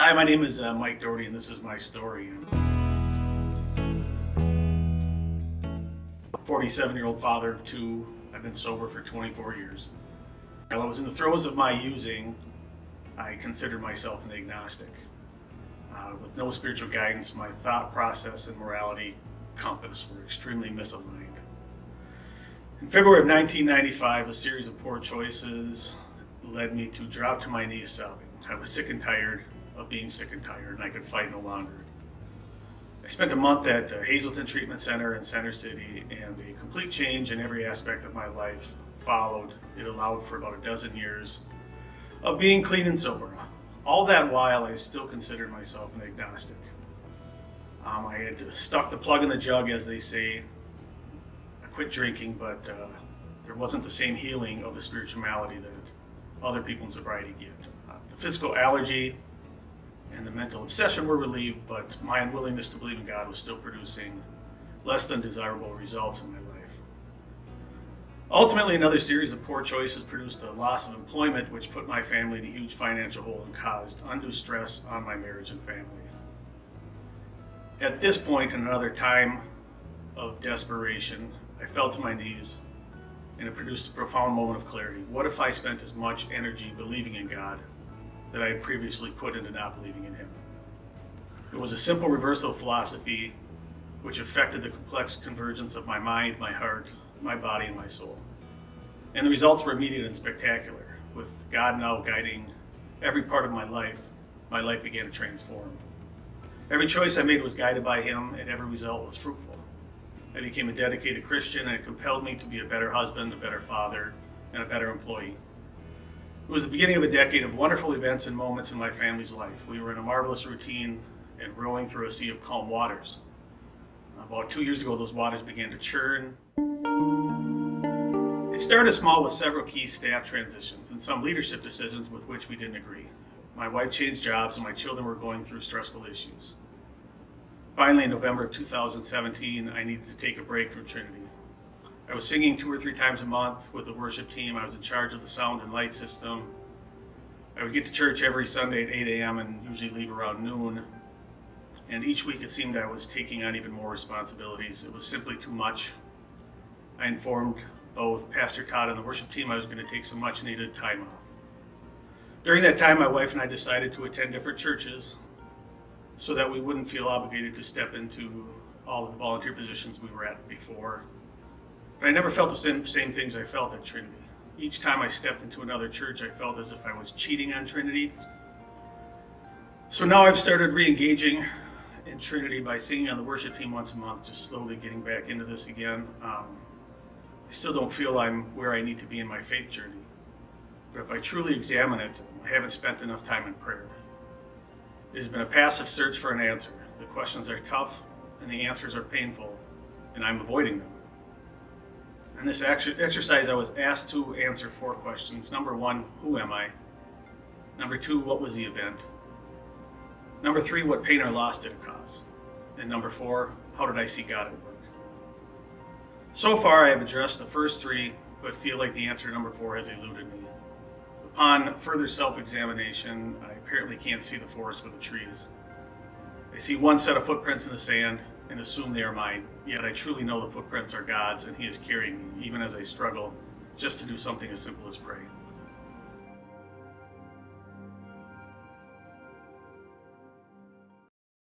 Hi, my name is Mike Dougherty, and this is my story. 47-year-old father of two. I've been sober for 24 years. While I was in the throes of my using, I considered myself an agnostic. With no spiritual guidance, my thought process and morality compass were extremely misaligned. In February of 1995, a series of poor choices led me to drop to my knees sobbing. I was sick and tired of being sick and tired, and I could fight no longer. I spent a month at Hazelton Treatment Center in Center City, and a complete change in every aspect of my life followed. It allowed for about a dozen years of being clean and sober. All that while, I still considered myself an agnostic. I had stuck the plug in the jug, as they say. I quit drinking, but there wasn't the same healing of the spirituality that other people in sobriety get. The physical allergy and the mental obsession were relieved, but my unwillingness to believe in God was still producing less than desirable results in my life. Ultimately, another series of poor choices produced a loss of employment, which put my family in a huge financial hole and caused undue stress on my marriage and family. At this point, in another time of desperation, I fell to my knees, and it produced a profound moment of clarity. What if I spent as much energy believing in God that I had previously put into not believing in Him? It was a simple reversal of philosophy which affected the complex convergence of my mind, my heart, my body, and my soul. And the results were immediate and spectacular. With God now guiding every part of my life began to transform. Every choice I made was guided by Him, and every result was fruitful. I became a dedicated Christian, and it compelled me to be a better husband, a better father, and a better employee. It was the beginning of a decade of wonderful events and moments in my family's life. We were in a marvelous routine and rowing through a sea of calm waters. About 2 years ago, those waters began to churn. It started small with several key staff transitions and some leadership decisions with which we didn't agree. My wife changed jobs, and my children were going through stressful issues. Finally, in November of 2017, I needed to take a break from Trinity. I was singing 2 or 3 times a month with the worship team. I was in charge of the sound and light system. I would get to church every Sunday at 8 a.m. and usually leave around noon. And each week it seemed I was taking on even more responsibilities. It was simply too much. I informed both Pastor Todd and the worship team I was going to take some much needed time off. During that time, my wife and I decided to attend different churches so that we wouldn't feel obligated to step into all of the volunteer positions we were at before. But I never felt the same things I felt at Trinity. Each time I stepped into another church, I felt as if I was cheating on Trinity. So now I've started re-engaging in Trinity by singing on the worship team once a month, just slowly getting back into this again. I still don't feel I'm where I need to be in my faith journey. But if I truly examine it, I haven't spent enough time in prayer. It has been a passive search for an answer. The questions are tough and the answers are painful, and I'm avoiding them. In this exercise, I was asked to answer 4 questions. Number 1, who am I? Number 2, what was the event? Number 3, what pain or loss did it cause? And number 4, how did I see God at work? So far, I have addressed the first 3, but feel like the answer to number 4 has eluded me. Upon further self-examination, I apparently can't see the forest for the trees. I see one set of footprints in the sand and assume they are mine, yet I truly know the footprints are God's, and He is carrying me, even as I struggle just to do something as simple as pray.